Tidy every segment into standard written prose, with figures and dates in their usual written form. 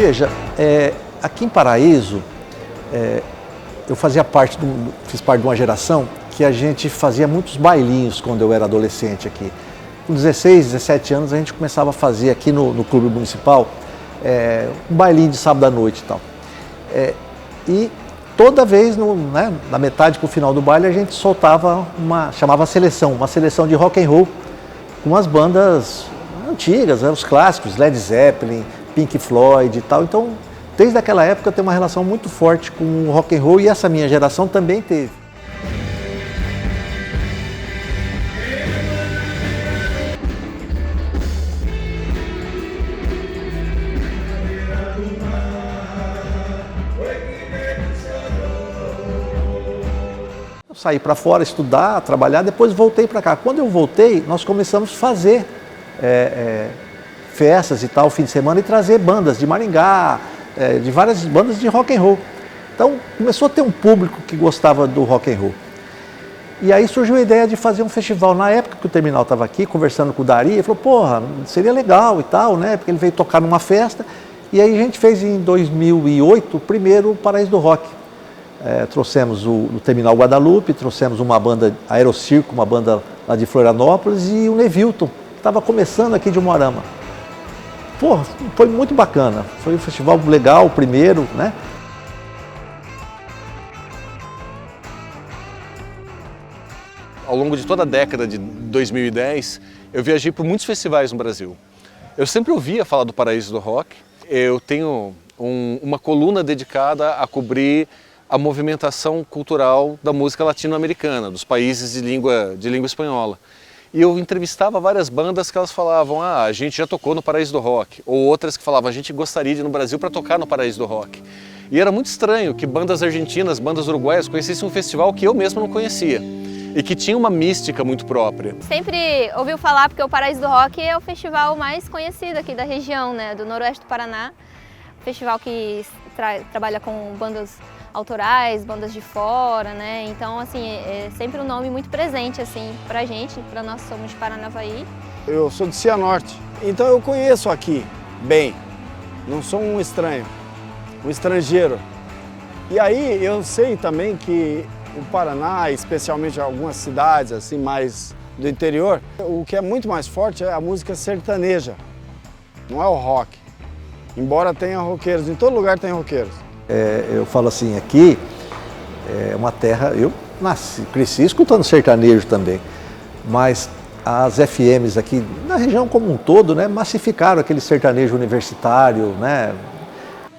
Veja, aqui em Paraíso, eu fiz parte de uma geração que a gente fazia muitos bailinhos quando eu era adolescente aqui. Com 16, 17 anos a gente começava a fazer aqui no Clube Municipal um bailinho de sábado à noite e tal. E toda vez, na metade para o final do baile, a gente soltava chamava uma seleção de rock and roll com as bandas antigas, os clássicos, Led Zeppelin, Pink Floyd e tal. Então, desde aquela época eu tenho uma relação muito forte com o rock and roll e essa minha geração também teve. Eu saí para fora estudar, trabalhar, depois voltei para cá. Quando eu voltei, nós começamos a fazer festas e tal, fim de semana, e trazer bandas de Maringá, de várias bandas de rock and roll. Então começou a ter um público que gostava do rock and roll. E aí surgiu a ideia de fazer um festival. Na época que o Terminal estava aqui, conversando com o Dari, ele falou, porra, seria legal e tal, né? Porque ele veio tocar numa festa. E aí a gente fez em 2008 o primeiro Paraíso do Rock. Trouxemos o Terminal Guadalupe, trouxemos uma banda Aerocirco, uma banda lá de Florianópolis, e o Nevilton, que estava começando aqui de Umuarama. Pô, foi muito bacana, foi um festival legal, o primeiro, né? Ao longo de toda a década de 2010, eu viajei por muitos festivais no Brasil. Eu sempre ouvia falar do Paraíso do Rock. Eu tenho uma coluna dedicada a cobrir a movimentação cultural da música latino-americana, dos países de língua espanhola. E eu entrevistava várias bandas que elas falavam, a gente já tocou no Paraíso do Rock, ou outras que falavam, a gente gostaria de ir no Brasil para tocar no Paraíso do Rock. E era muito estranho que bandas argentinas, bandas uruguaias conhecessem um festival que eu mesmo não conhecia e que tinha uma mística muito própria. Sempre ouviu falar porque o Paraíso do Rock é o festival mais conhecido aqui da região, né, do noroeste do Paraná. Festival que trabalha com bandas autorais, bandas de fora, né? Então, assim, é sempre um nome muito presente, assim, pra gente, pra nós somos de Paranavaí. Eu sou de Cianorte, então eu conheço aqui bem, não sou um estranho, um estrangeiro. E aí eu sei também que o Paraná, especialmente algumas cidades assim mais do interior, o que é muito mais forte é a música sertaneja, não é o rock. Embora tenha roqueiros, em todo lugar tem roqueiros. Eu falo assim, aqui é uma terra, eu cresci escutando sertanejo também, mas as FMs aqui, na região como um todo, né, massificaram aquele sertanejo universitário, né?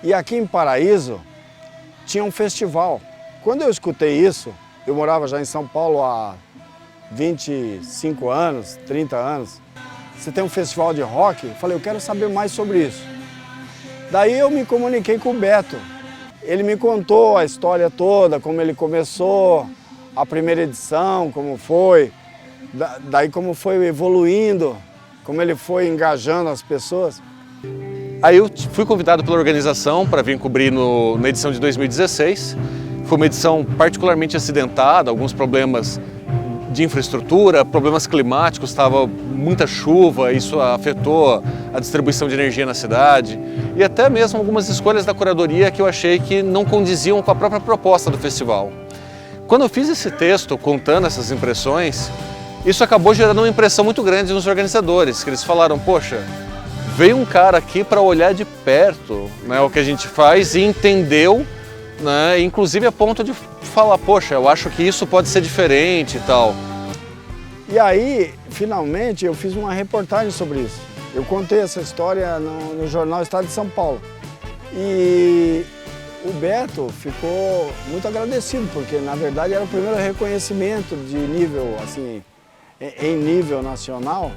E aqui em Paraíso tinha um festival. Quando eu escutei isso, eu morava já em São Paulo há 25 anos, 30 anos, você tem um festival de rock, eu falei, eu quero saber mais sobre isso. Daí eu me comuniquei com o Beto. Ele me contou a história toda, como ele começou, a primeira edição, como foi, daí como foi evoluindo, como ele foi engajando as pessoas. Aí eu fui convidado pela organização para vir cobrir na edição de 2016. Foi uma edição particularmente acidentada, alguns problemas de infraestrutura, problemas climáticos, estava muita chuva, isso afetou a distribuição de energia na cidade e até mesmo algumas escolhas da curadoria que eu achei que não condiziam com a própria proposta do festival. Quando eu fiz esse texto contando essas impressões, isso acabou gerando uma impressão muito grande nos organizadores, que eles falaram, poxa, veio um cara aqui para olhar de perto, né, o que a gente faz e entendeu, né, inclusive a ponto de falar, poxa, eu acho que isso pode ser diferente e tal. E aí, finalmente, eu fiz uma reportagem sobre isso. Eu contei essa história no jornal Estado de São Paulo. E o Beto ficou muito agradecido, porque na verdade era o primeiro reconhecimento de nível, assim, em nível nacional,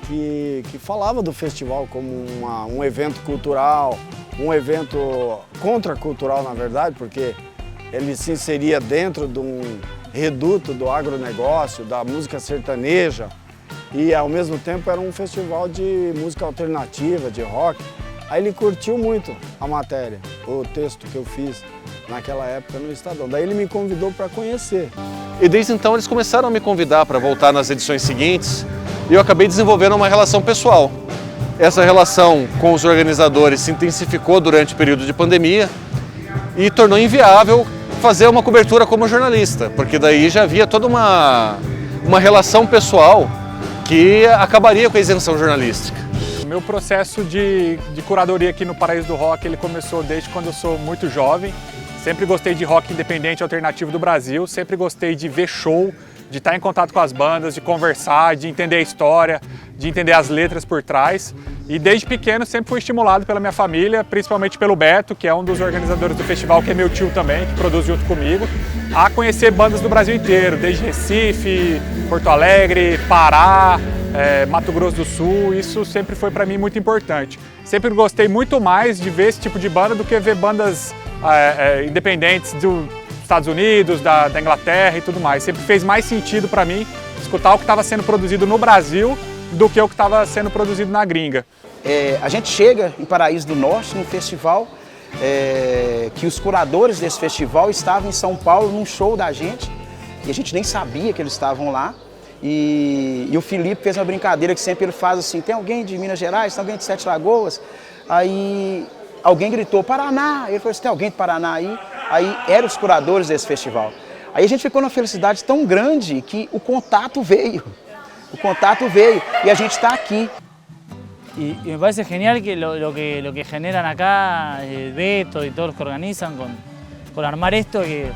que falava do festival como um evento cultural, um evento contracultural, na verdade, porque ele se inseria dentro de um reduto do agronegócio, da música sertaneja, e ao mesmo tempo era um festival de música alternativa, de rock. Aí ele curtiu muito a matéria, o texto que eu fiz naquela época no Estadão. Daí ele me convidou para conhecer. E desde então eles começaram a me convidar para voltar nas edições seguintes e eu acabei desenvolvendo uma relação pessoal. Essa relação com os organizadores se intensificou durante o período de pandemia e tornou inviável fazer uma cobertura como jornalista, porque daí já havia toda uma relação pessoal que acabaria com a isenção jornalística. O meu processo de curadoria aqui no Paraíso do Rock, ele começou desde quando eu sou muito jovem. Sempre gostei de rock independente alternativo do Brasil, sempre gostei de ver show, de estar em contato com as bandas, de conversar, de entender a história, de entender as letras por trás. E desde pequeno sempre fui estimulado pela minha família, principalmente pelo Beto, que é um dos organizadores do festival, que é meu tio também, que produz junto comigo, a conhecer bandas do Brasil inteiro, desde Recife, Porto Alegre, Pará, Mato Grosso do Sul. Isso sempre foi para mim muito importante. Sempre gostei muito mais de ver esse tipo de banda do que ver bandas independentes dos Estados Unidos, da Inglaterra e tudo mais. Sempre fez mais sentido para mim escutar o que estava sendo produzido no Brasil do que o que estava sendo produzido na gringa. A gente chega em Paraíso do Norte, num festival, que os curadores desse festival estavam em São Paulo num show da gente, e a gente nem sabia que eles estavam lá. E o Felipe fez uma brincadeira que sempre ele faz assim: tem alguém de Minas Gerais, tem alguém de Sete Lagoas? Aí alguém gritou, Paraná! Ele falou assim, tem alguém de Paraná aí? Aí eram os curadores desse festival. Aí a gente ficou numa felicidade tão grande que o contato veio. O contato veio e a gente está aqui. Y me parece genial que lo que generan acá, Beto y todos los que organizan con armar esto, que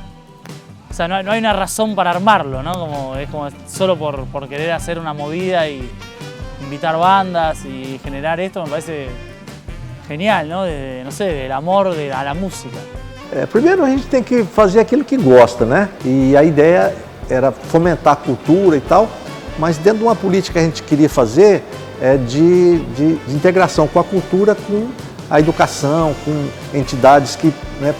o sea, no hay una razón para armarlo, ¿no? Es como solo por querer hacer una movida y invitar bandas y generar esto, me parece genial, ¿no? No sé, del amor a la música. Primeiro a gente tem que fazer aquilo que gosta, né? E a ideia era fomentar a cultura e tal, mas dentro de uma política que a gente queria fazer de integração com a cultura, com a educação, com entidades que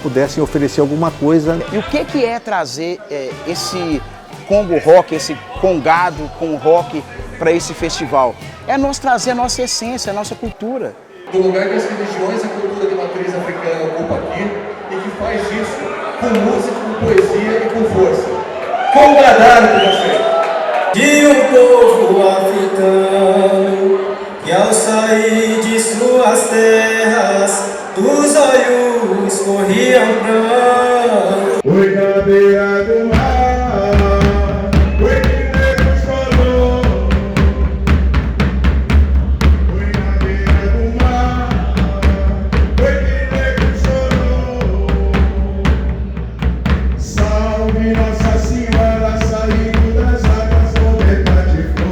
pudessem oferecer alguma coisa. E o que é trazer esse Congo Rock, esse congado com rock para esse festival? É nós trazer a nossa essência, a nossa cultura. Do lugar que as religiões e a cultura de matriz africana ocupam aqui e que faz isso com música, com poesia e com força. Congradado com você! De um povo africano que ao sair de suas terras dos olhos corriam pranto. Oi, na beira do mar, oi, que negro chorou. Oi, na beira do mar, oi, que negro chorou. Salve Nossa Senhora, saindo das águas, verdade foi.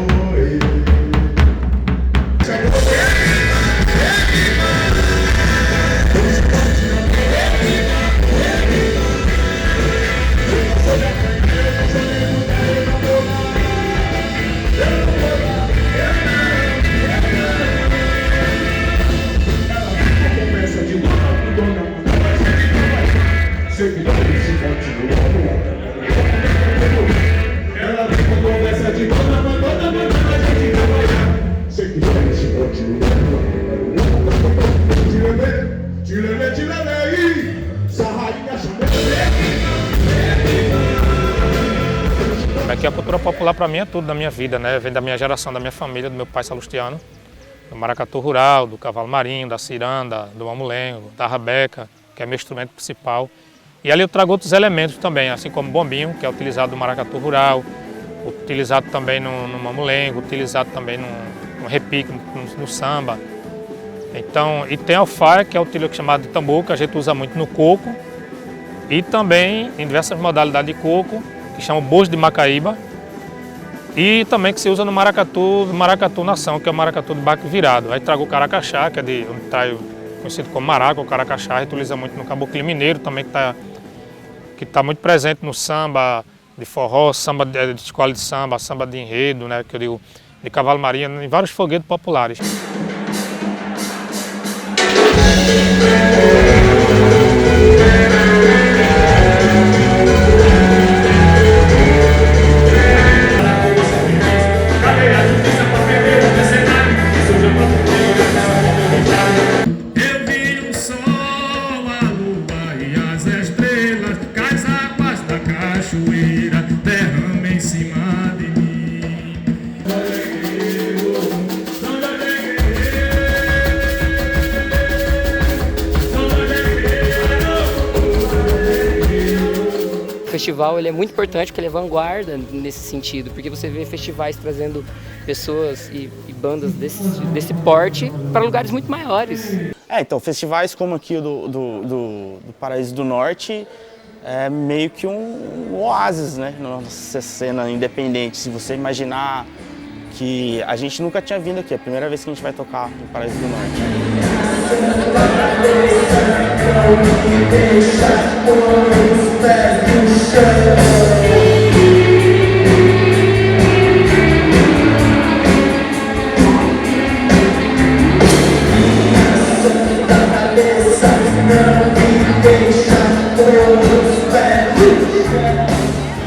Aqui a cultura popular para mim é tudo na minha vida, né? Vem da minha geração, da minha família, do meu pai salustiano, do maracatu rural, do cavalo marinho, da ciranda, do mamulengo, da rabeca, que é meu instrumento principal. E ali eu trago outros elementos também, assim como o bombinho, que é utilizado no maracatu rural, utilizado também no mamulengo, utilizado também no repique, no samba. Então, e tem a alfaia, que é o chamado de tambor, que a gente usa muito no coco, e também em diversas modalidades de coco, que chama bojo de Macaíba, e também que se usa no maracatu nação, que é o maracatu de baque virado. Aí trago o caracaxá, que é conhecido como maraca, o caracaxá, a gente utiliza muito no caboclo mineiro também, que tá muito presente no samba de forró, samba de escola de samba, samba de enredo, né, que eu digo, de cavalo marinho, em vários foguetes populares. festival ele é muito importante porque ele é vanguarda nesse sentido, porque você vê festivais trazendo pessoas e bandas desse porte para lugares muito maiores. Então, festivais como aqui do Paraíso do Norte é meio que um oásis, né, na nossa cena independente. Se você imaginar que a gente nunca tinha vindo aqui, é a primeira vez que a gente vai tocar no Paraíso do Norte.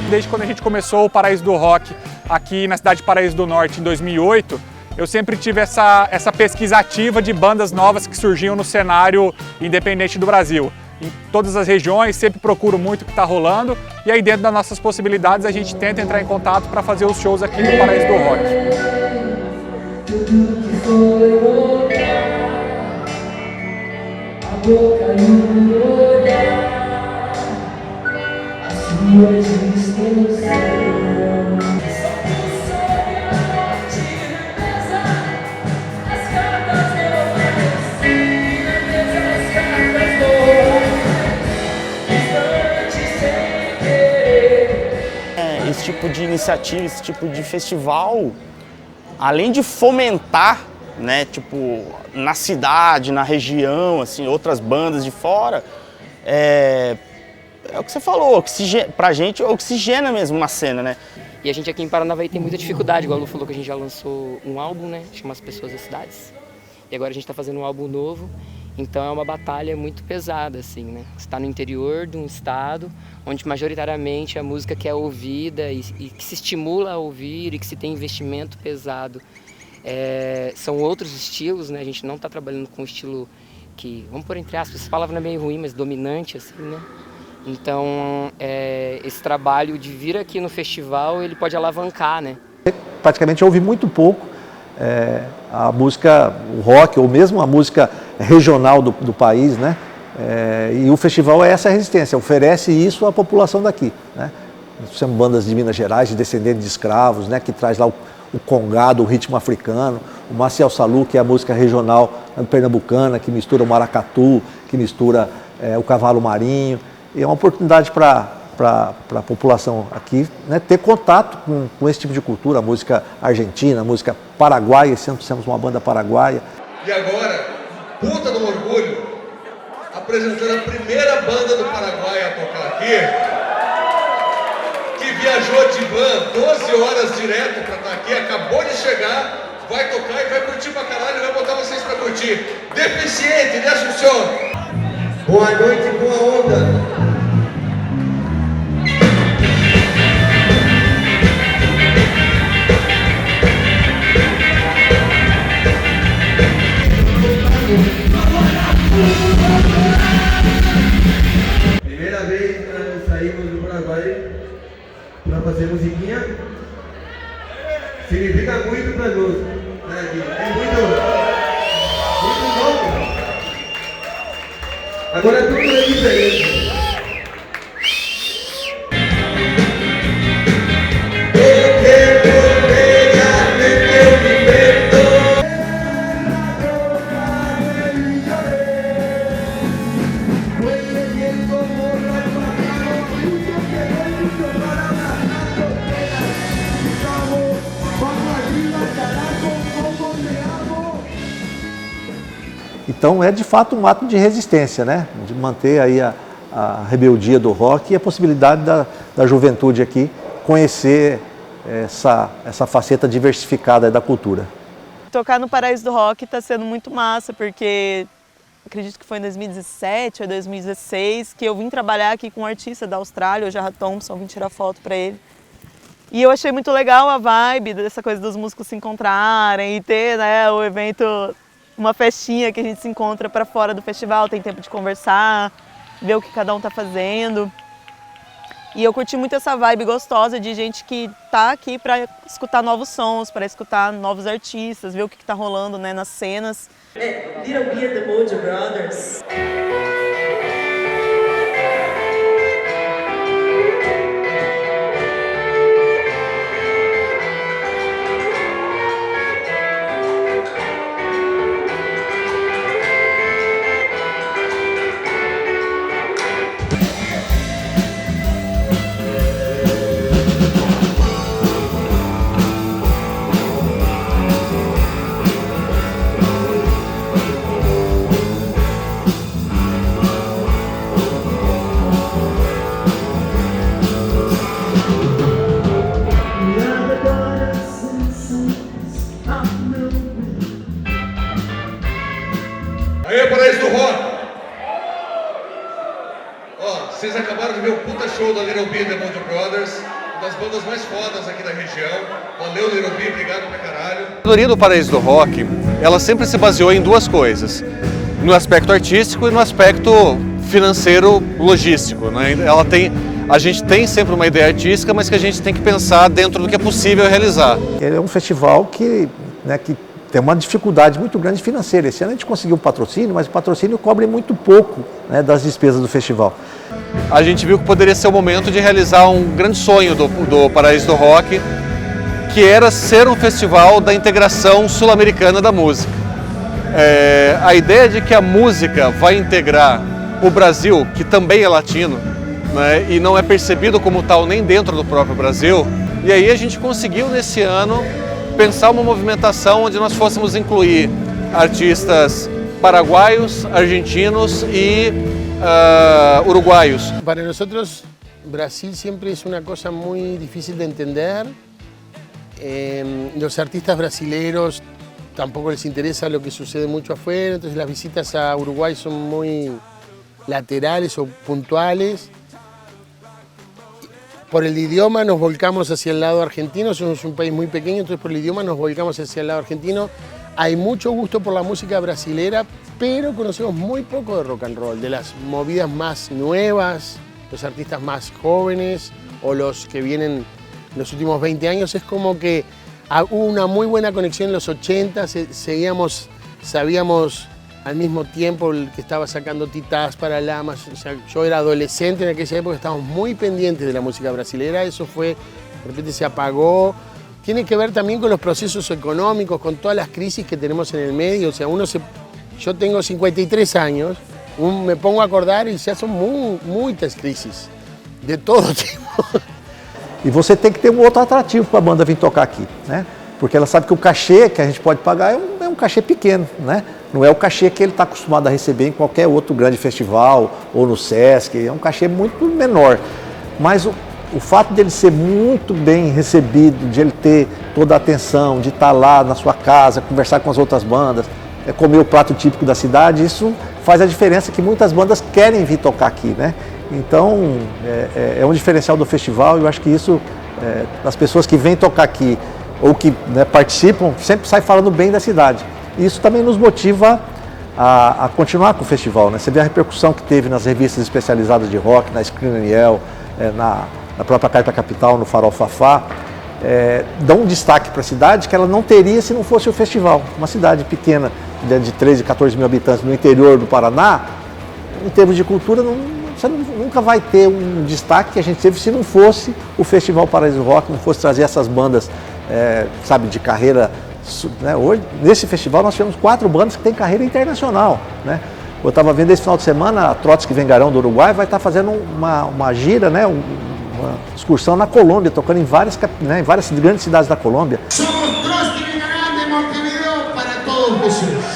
Desde quando a gente começou o Paraíso do Rock aqui na cidade de Paraíso do Norte em 2008, eu sempre tive essa pesquisa ativa de bandas novas que surgiam no cenário independente do Brasil. Em todas as regiões, sempre procuro muito o que está rolando e aí dentro das nossas possibilidades a gente tenta entrar em contato para fazer os shows aqui no Paraíso do Rock. Esse tipo de iniciativa, esse tipo de festival, além de fomentar, né, tipo, na cidade, na região, assim, outras bandas de fora, é o que você falou, pra gente oxigena mesmo uma cena, né? E a gente aqui em Paranavaí tem muita dificuldade, igual a Lu falou que a gente já lançou um álbum, né, chama As Pessoas das Cidades. E agora a gente está fazendo um álbum novo, então é uma batalha muito pesada, assim, né? Você está no interior de um estado, onde majoritariamente a música que é ouvida e que se estimula a ouvir e que se tem investimento pesado. São outros estilos, né? A gente não está trabalhando com um estilo que, vamos pôr entre aspas, essa palavra não é meio ruim, mas dominante, assim, né? Então, esse trabalho de vir aqui no festival, ele pode alavancar, né? Praticamente eu ouvi muito pouco a música, o rock, ou mesmo a música regional do país, né? E o festival é essa resistência, oferece isso à população daqui, né? Nós temos bandas de Minas Gerais, de descendentes de escravos, né? Que traz lá o congado, o ritmo africano, o Maciel Salu, que é a música regional pernambucana, que mistura o maracatu, que mistura o cavalo marinho. E é uma oportunidade para a população aqui, né, ter contato com esse tipo de cultura, a música argentina, a música paraguaia, sempre temos uma banda paraguaia. E agora, puta do orgulho, apresentando a primeira banda do Paraguai a tocar aqui, que viajou de van 12 horas direto para estar aqui, acabou de chegar, vai tocar e vai curtir pra caralho, vai botar vocês para curtir. Deficiente, né, Assunção? Boa noite, boa onda. Primeira vez que nós saímos do Paraguai para fazer musiquinha, significa muito para nós. É muito novo. Agora tudo é diferente. Então é de fato um ato de resistência, né? De manter aí a rebeldia do rock e a possibilidade da juventude aqui conhecer essa faceta diversificada da cultura. Tocar no Paraíso do Rock está sendo muito massa, porque acredito que foi em 2017 ou 2016 que eu vim trabalhar aqui com um artista da Austrália, o Jarrah Thompson, vim tirar foto para ele. E eu achei muito legal a vibe dessa coisa dos músicos se encontrarem e ter, né, o evento, uma festinha que a gente se encontra para fora do festival, tem tempo de conversar, ver o que cada um tá fazendo. E eu curti muito essa vibe gostosa de gente que tá aqui para escutar novos sons, para escutar novos artistas, ver o que tá rolando, né, nas cenas. Little Bit the Mojo Brothers. Aí, Paraíso do Rock! Ó, vocês acabaram de ver o puta show da Little B The Mojo Brothers, uma das bandas mais fodas aqui da região. Valeu, Little B, obrigado pra caralho. A teoria do Paraíso do Rock, ela sempre se baseou em duas coisas, no aspecto artístico e no aspecto financeiro logístico, né? A gente tem sempre uma ideia artística, mas que a gente tem que pensar dentro do que é possível realizar. Ele é um festival que tem uma dificuldade muito grande financeira. Esse ano a gente conseguiu um patrocínio, mas o patrocínio cobre muito pouco, né, das despesas do festival. A gente viu que poderia ser o momento de realizar um grande sonho do Paraíso do Rock, que era ser um festival da integração sul-americana da música. A ideia de que a música vai integrar o Brasil, que também é latino, né, e não é percebido como tal nem dentro do próprio Brasil, e aí a gente conseguiu nesse ano pensar uma movimentação onde nós fôssemos incluir artistas paraguaios, argentinos e uruguaios. Para nosotros, Brasil siempre es una cosa muy difícil de entender. Los artistas brasileños tampoco les interesa lo que sucede mucho afuera, entonces las visitas a Uruguay son muy laterales o puntuales. Por el idioma nos volcamos hacia el lado argentino, somos un país muy pequeño, entonces por el idioma nos volcamos hacia el lado argentino. Hay mucho gusto por la música brasilera, pero conocemos muy poco de rock and roll, de las movidas más nuevas, los artistas más jóvenes o los que vienen en los últimos 20 años. Es como que hubo una muy buena conexión en los 80, sabíamos al mismo tiempo el que estaba sacando Titás para Lamas. O sea, yo era adolescente en aquella época, estábamos muy pendientes de la música brasilera, eso fue, de repente se apagó. Tiene que ver también con los procesos económicos, con todas las crisis que tenemos en el medio. O sea, yo tengo 53 años, me pongo a acordar y ya son muitas crises, de todo tipo. E você tem que ter um outro atrativo para a banda vir tocar aqui, né? Porque ela sabe que o cachê que a gente pode pagar é um cachê pequeno, né? Não é o cachê que ele está acostumado a receber em qualquer outro grande festival ou no Sesc, é um cachê muito menor. Mas o fato dele ser muito bem recebido, de ele ter toda a atenção, de estar lá na sua casa, conversar com as outras bandas, comer o prato típico da cidade, isso faz a diferença que muitas bandas querem vir tocar aqui, né? Então, é um diferencial do festival e eu acho que isso, as pessoas que vêm tocar aqui ou que, né, participam, sempre saem falando bem da cidade. E isso também nos motiva a continuar com o festival, né? Você vê a repercussão que teve nas revistas especializadas de rock, na Screen Aniel, na própria Carta Capital, no Farol Fafá, dão um destaque para a cidade que ela não teria se não fosse o festival. Uma cidade pequena, de 13, 14 mil habitantes no interior do Paraná, em termos de cultura, você nunca vai ter um destaque que a gente teve se não fosse o Festival Paraíso do Rock, não fosse trazer essas bandas, sabe, de carreira, né? Hoje, nesse festival nós tivemos 4 bandas que têm carreira internacional, né? Eu estava vendo esse final de semana, a Trotsky Vengarão do Uruguai vai estar fazendo uma gira, né? Uma excursão na Colômbia, tocando em várias grandes cidades da Colômbia. Somos Trotsky Vengarão de Montevideo para todos vocês.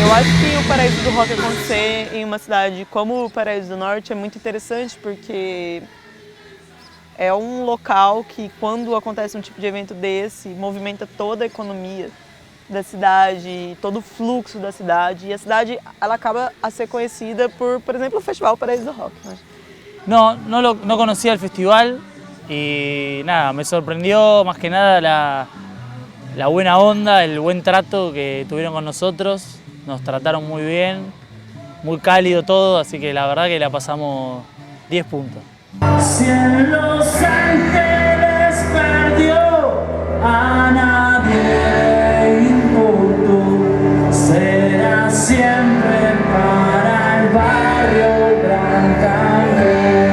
Eu acho que o Paraíso do Rock acontecer em uma cidade como o Paraíso do Norte é muito interessante porque é um local que, quando acontece um tipo de evento desse, movimenta toda a economia da cidade, todo o fluxo da cidade, e a cidade ela acaba a ser conhecida por exemplo, o Festival Paraíso do Rock. No conocía el festival y nada, me sorprendió más que nada la buena onda, el buen trato que tuvieron con nosotros. Nos trataron muy bien, muy cálido todo, así que la verdad que la pasamos 10 puntos. Si en Los Ángeles perdió, a nadie importó, será siempre para el barrio Gran Cangrejo.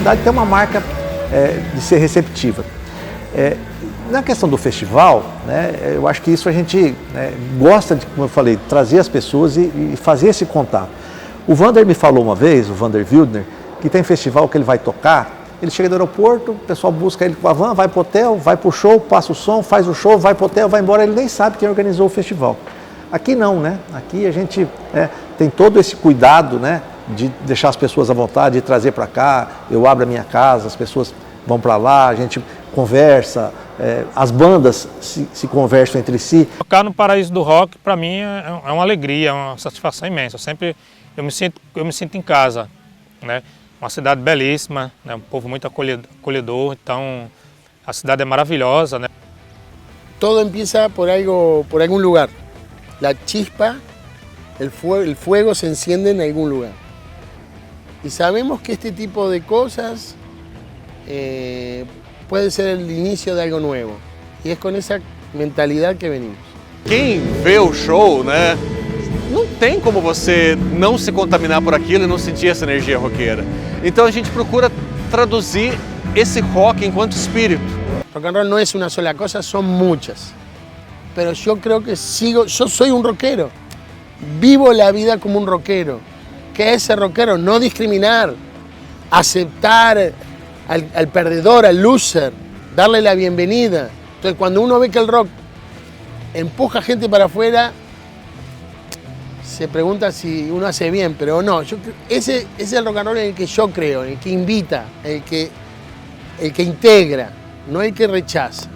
cidade tem uma marca de ser receptiva. Na questão do festival, né, eu acho que isso a gente gosta de, como eu falei, trazer as pessoas e fazer esse contato. O Vander me falou uma vez, o Vander Wildner, que tem festival que ele vai tocar, ele chega do aeroporto, o pessoal busca ele com a van, vai pro hotel, vai pro show, passa o som, faz o show, vai pro hotel, vai embora, ele nem sabe quem organizou o festival. Aqui não, né? Aqui a gente tem todo esse cuidado, né, de deixar as pessoas à vontade, de trazer para cá, eu abro a minha casa, as pessoas vão para lá, a gente conversa, as bandas se conversam entre si. Tocar no Paraíso do Rock, para mim, é uma alegria, é uma satisfação imensa. Eu me sinto em casa, né? Uma cidade belíssima, né? Um povo muito acolhedor, então a cidade é maravilhosa, né? Todo empieza por algún lugar. La chispa, el fuego se enciende en algún lugar. Y sabemos que este tipo de cosas puede ser el inicio de algo nuevo. Y es con esa mentalidad que venimos. Quem vê o show, né, não tem como você não se contaminar por aquilo e não sentir essa energia roqueira. Então a gente procura traduzir esse rock enquanto espírito. Rock and roll no es una sola cosa, son muchas. Pero yo creo que yo soy un rockero. Vivo la vida como un rockero. ¿Qué es ser rockero? No discriminar, aceptar al perdedor, al loser, darle la bienvenida. Entonces cuando uno ve que el rock empuja gente para afuera, se pregunta si uno hace bien, pero no. Ese es el rock and roll en el que yo creo, en el que invita, el que integra, no el que rechaza.